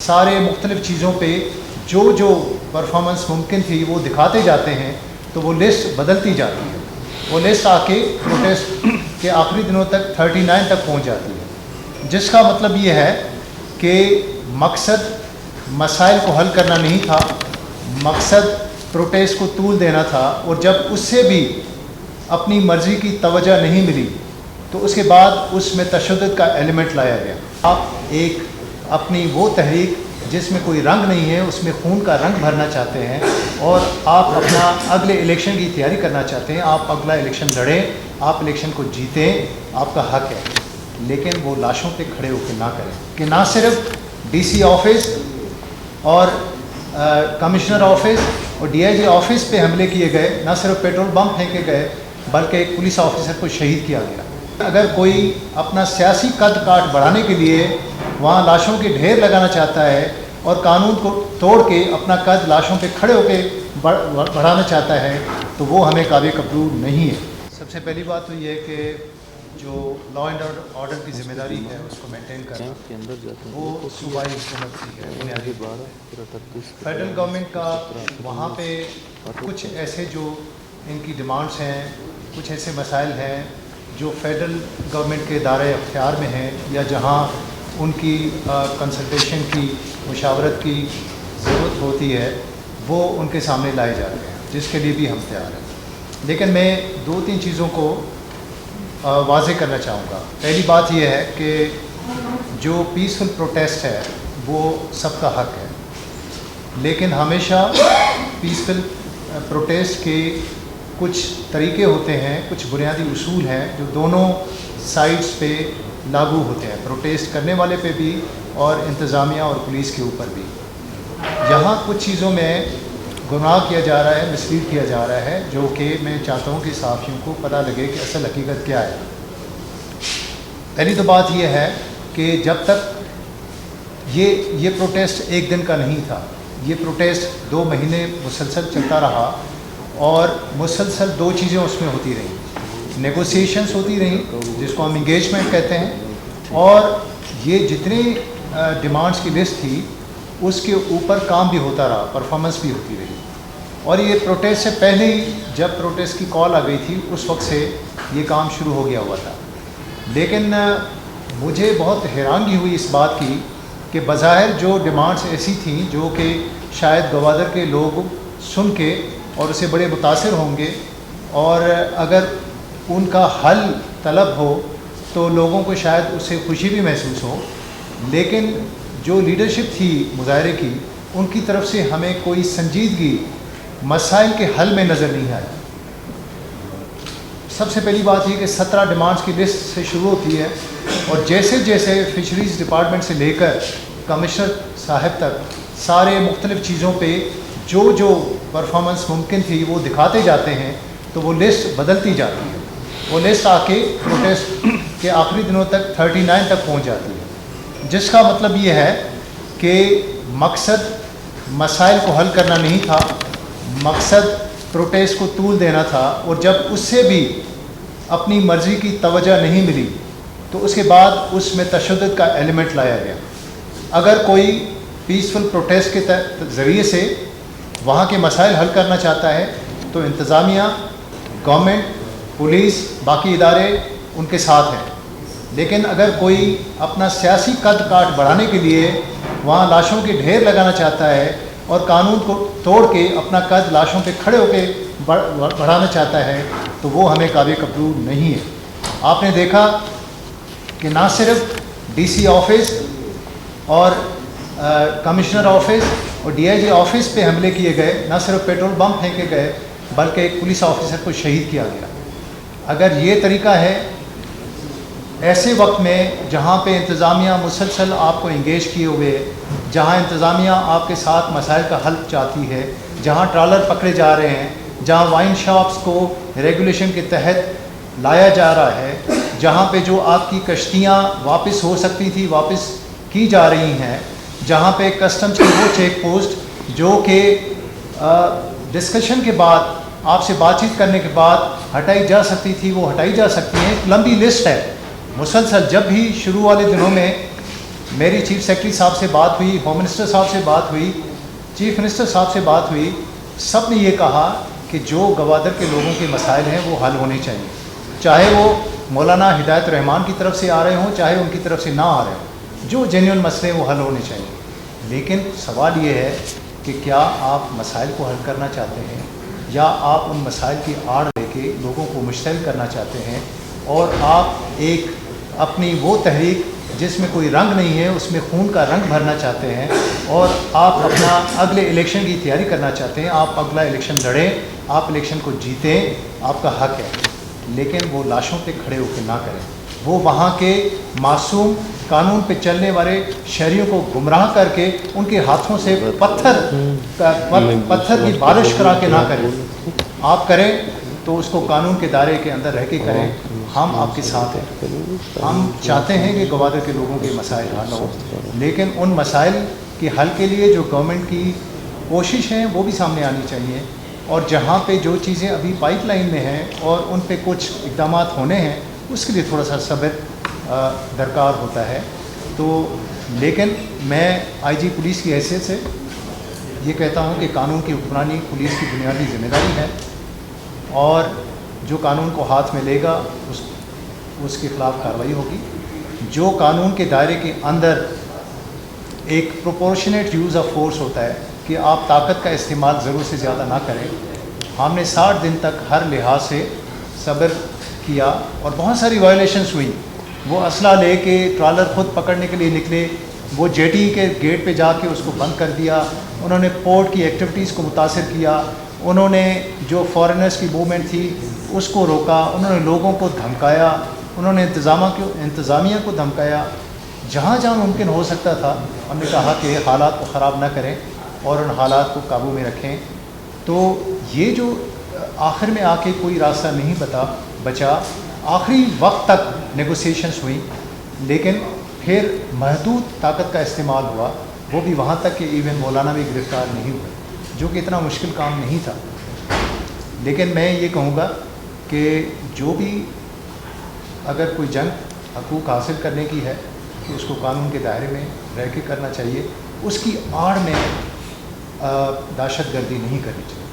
سارے مختلف چیزوں پہ جو پرفارمنس ممکن تھی وہ دکھاتے جاتے ہیں تو وہ لسٹ بدلتی جاتی ہے. وہ لسٹ آ کے پروٹیسٹ کے آخری دنوں تک 39 تک پہنچ جاتی ہے، جس کا مطلب یہ ہے کہ مقصد مسائل کو حل کرنا نہیں تھا، مقصد پروٹیسٹ کو طول دینا تھا. اور جب اس سے بھی اپنی مرضی کی توجہ نہیں ملی تو اس کے بعد اس میں تشدد کا ایلیمنٹ لایا گیا. آپ ایک اپنی وہ تحریک جس میں کوئی رنگ نہیں ہے اس میں خون کا رنگ بھرنا چاہتے ہیں اور آپ اپنا اگلے الیکشن کی تیاری کرنا چاہتے ہیں. آپ اگلا الیکشن لڑیں، آپ الیکشن کو جیتیں، آپ کا حق ہے، لیکن وہ لاشوں پہ کھڑے ہو کے نہ کریں کہ نہ صرف ڈی سی آفس اور کمشنر آفس اور ڈی آئی جی آفس پہ حملے کیے گئے، نہ صرف پیٹرول بم پھینکے گئے بلکہ ایک پولیس آفیسر کو شہید کیا گیا. اگر کوئی اپنا سیاسی قد کاٹ بڑھانے کے لیے وہاں لاشوں کے ڈھیر لگانا چاہتا ہے اور قانون کو توڑ کے اپنا قد لاشوں پہ کھڑے ہو کے بڑھانا چاہتا ہے تو وہ ہمیں قابل قبول نہیں ہے. سب سے پہلی بات تو یہ ہے کہ جو لا اینڈ آرڈر کی ذمہ داری ہے اس کو مینٹین کرنا وہ صوبائی حکومت کی ہے بنیادی. فیڈرل گورنمنٹ کا وہاں پہ کچھ ایسے جو ان کی ڈیمانڈس ہیں، کچھ ایسے مسائل ہیں جو فیڈرل گورنمنٹ کے دائرۂ اختیار میں ہیں یا جہاں ان کی کنسلٹیشن کی مشاورت کی ضرورت ہوتی ہے وہ ان کے سامنے لائے جاتے ہیں، جس کے لیے بھی ہم تیار ہیں. لیکن میں 2-3 چیزوں کو واضح کرنا چاہوں گا. پہلی بات یہ ہے کہ جو پیسفل پروٹیسٹ ہے وہ سب کا حق ہے، لیکن ہمیشہ پیسفل پروٹیسٹ کے کچھ طریقے ہوتے ہیں، کچھ بنیادی اصول ہیں جو دونوں سائڈز پہ لاگو ہوتے ہیں، پروٹیسٹ کرنے والے پہ بھی اور انتظامیہ اور پولیس کے اوپر بھی. یہاں کچھ چیزوں میں گمراہ کیا جا رہا ہے، مسلیڈ کیا جا رہا ہے، جو کہ میں چاہتا ہوں کہ صحافیوں کو پتہ لگے کہ اصل حقیقت کیا ہے. پہلی تو بات یہ ہے کہ جب تک یہ پروٹیسٹ ایک دن کا نہیں تھا، یہ پروٹیسٹ 2 مہینے مسلسل چلتا رہا اور مسلسل 2 چیزیں اس میں ہوتی رہیں، نیگوسیشنز ہوتی رہیں جس کو ہم انگیجمنٹ کہتے ہیں، اور یہ جتنی ڈیمانڈس کی لسٹ تھی اس کے اوپر کام بھی ہوتا رہا، پرفارمنس بھی ہوتی رہی. اور یہ پروٹیسٹ سے پہلے ہی جب پروٹیسٹ کی کال آ گئی تھی اس وقت سے یہ کام شروع ہو گیا ہوا تھا. لیکن مجھے بہت حیرانگی ہوئی اس بات کی کہ بظاہر جو ڈیمانڈس ایسی تھیں جو کہ شاید گوادر کے لوگ سن کے اور اسے بڑے متاثر ہوں گے اور اگر ان کا حل طلب ہو تو لوگوں کو شاید اس سے خوشی بھی محسوس ہو، لیکن جو لیڈرشپ تھی مظاہرے کی ان کی طرف سے ہمیں کوئی سنجیدگی مسائل کے حل میں نظر نہیں آئی. سب سے پہلی بات یہ کہ 17 ڈیمانڈس کی لسٹ سے شروع ہوتی ہے اور جیسے جیسے فشریز ڈپارٹمنٹ سے لے کر کمشنر صاحب تک سارے مختلف چیزوں پہ جو پرفارمنس ممکن تھی وہ دکھاتے جاتے ہیں تو وہ لسٹ بدلتی جاتی ہے. وہ لسٹ آ کے پروٹیسٹ کے آخری دنوں تک 39 تک پہنچ جاتی ہے، جس کا مطلب یہ ہے کہ مقصد مسائل کو حل کرنا نہیں تھا، مقصد پروٹیسٹ کو طول دینا تھا. اور جب اس سے بھی اپنی مرضی کی توجہ نہیں ملی تو اس کے بعد اس میں تشدد کا ایلیمنٹ لایا گیا. اگر کوئی پیسفل پروٹیسٹ کے ذریعے سے وہاں کے مسائل حل کرنا چاہتا ہے تو انتظامیہ، گورنمنٹ، پولیس، باقی ادارے ان کے ساتھ ہیں. لیکن اگر کوئی اپنا سیاسی قد کاٹ بڑھانے کے لیے وہاں لاشوں کے ڈھیر لگانا چاہتا ہے اور قانون کو توڑ کے اپنا قد لاشوں پہ کھڑے ہو کے بڑھانا چاہتا ہے تو وہ ہمیں قابل قبول نہیں ہے. آپ نے دیکھا کہ نہ صرف ڈی سی آفس اور کمشنر آفس اور ڈی آئی جی آفس پہ حملے کیے گئے، نہ صرف پیٹرول بم پھینکے گئے بلکہ ایک پولیس آفیسر کو شہید کیا گیا. اگر یہ طریقہ ہے ایسے وقت میں جہاں پہ انتظامیہ مسلسل آپ کو انگیج کیے ہوئے، جہاں انتظامیہ آپ کے ساتھ مسائل کا حل چاہتی ہے، جہاں ٹرالر پکڑے جا رہے ہیں، جہاں وائن شاپس کو ریگولیشن کے تحت لایا جا رہا ہے، جہاں پہ جو آپ کی کشتیاں واپس ہو سکتی تھی واپس کی جا رہی ہیں، جہاں پہ کسٹمز کی وہ چیک پوسٹ جو کہ ڈسکشن کے بعد آپ سے بات چیت کرنے کے بعد ہٹائی جا سکتی تھی وہ ہٹائی جا سکتی ہیں. ایک لمبی لسٹ ہے مسلسل. جب بھی شروع والے دنوں میں میری چیف سیکرٹری صاحب سے بات ہوئی, ہوم منسٹر صاحب سے بات ہوئی, چیف منسٹر صاحب سے بات ہوئی, سب نے یہ کہا کہ جو گوادر کے لوگوں کے مسائل ہیں وہ حل ہونے چاہیے, چاہے وہ مولانا ہدایت الرحمان کی طرف سے آ رہے ہوں, چاہے ان کی طرف سے نہ آ رہے ہوں, جو جینیون مسئلے ہیں وہ حل ہونے چاہیے. لیکن سوال یہ ہے کہ کیا آپ مسائل کو حل کرنا چاہتے ہیں یا آپ ان مسائل کی آڑ لے کے لوگوں کو مشتعل کرنا چاہتے ہیں, اور آپ ایک اپنی وہ تحریک جس میں کوئی رنگ نہیں ہے اس میں خون کا رنگ بھرنا چاہتے ہیں, اور آپ اپنا اگلے الیکشن کی تیاری کرنا چاہتے ہیں. آپ اگلا الیکشن لڑیں, آپ الیکشن کو جیتیں, آپ کا حق ہے, لیکن وہ لاشوں پہ کھڑے ہو کے نہ کریں. وہ وہاں کے معصوم قانون پہ چلنے والے شہریوں کو گمراہ کر کے ان کے ہاتھوں سے پتھر کی بارش کرا کے نہ کریں. آپ کریں تو اس کو قانون کے دائرے کے اندر رہ کے کریں. ہم آپ کے ساتھ ہیں, ہم چاہتے ہیں کہ گوادر کے لوگوں کے مسائل حل ہوں, لیکن ان مسائل کے حل کے لیے جو گورنمنٹ کی کوشش ہیں وہ بھی سامنے آنی چاہیے, اور جہاں پہ جو چیزیں ابھی پائپ لائن میں ہیں اور ان پہ کچھ اقدامات ہونے ہیں اس کے لیے تھوڑا سا صبر درکار ہوتا ہے. تو لیکن میں آئی جی پولیس کی حیثیت سے یہ کہتا ہوں کہ قانون کی حکمرانی پولیس کی بنیادی ذمہ داری ہے, اور جو قانون کو ہاتھ میں لے گا اس کے خلاف کارروائی ہوگی. جو قانون کے دائرے کے اندر ایک پروپورشنیٹ یوز آف فورس ہوتا ہے کہ آپ طاقت کا استعمال ضرورت سے زیادہ نہ کریں. ہم نے 60 دن تک ہر لحاظ سے صبر کیا اور بہت ساری وائلیشنس ہوئی. وہ اسلحہ لے کے ٹرالر خود پکڑنے کے لیے نکلے, وہ جیٹی کے گیٹ پہ جا کے اس کو بند کر دیا, انہوں نے پورٹ کی ایکٹیویٹیز کو متاثر کیا, انہوں نے جو فارنرز کی موومنٹ تھی اس کو روکا, انہوں نے لوگوں کو دھمکایا, انہوں نے انتظامیہ کو دھمکایا. جہاں جہاں ممکن ہو سکتا تھا ہم نے کہا کہ حالات کو خراب نہ کریں اور ان حالات کو قابو میں رکھیں. تو یہ جو آخر میں آ کے کوئی راستہ نہیں بچا, آخری وقت تک نیگوسیشنز ہوئی, لیکن پھر محدود طاقت کا استعمال ہوا, وہ بھی وہاں تک کہ ایون مولانا بھی گرفتار نہیں ہوئے, جو کہ اتنا مشکل کام نہیں تھا. لیکن میں یہ کہوں گا کہ جو بھی اگر کوئی جنگ حقوق حاصل کرنے کی ہے کہ اس کو قانون کے دائرے میں رہ کے کرنا چاہیے, اس کی آڑ میں دہشت گردی نہیں کرنی چاہیے.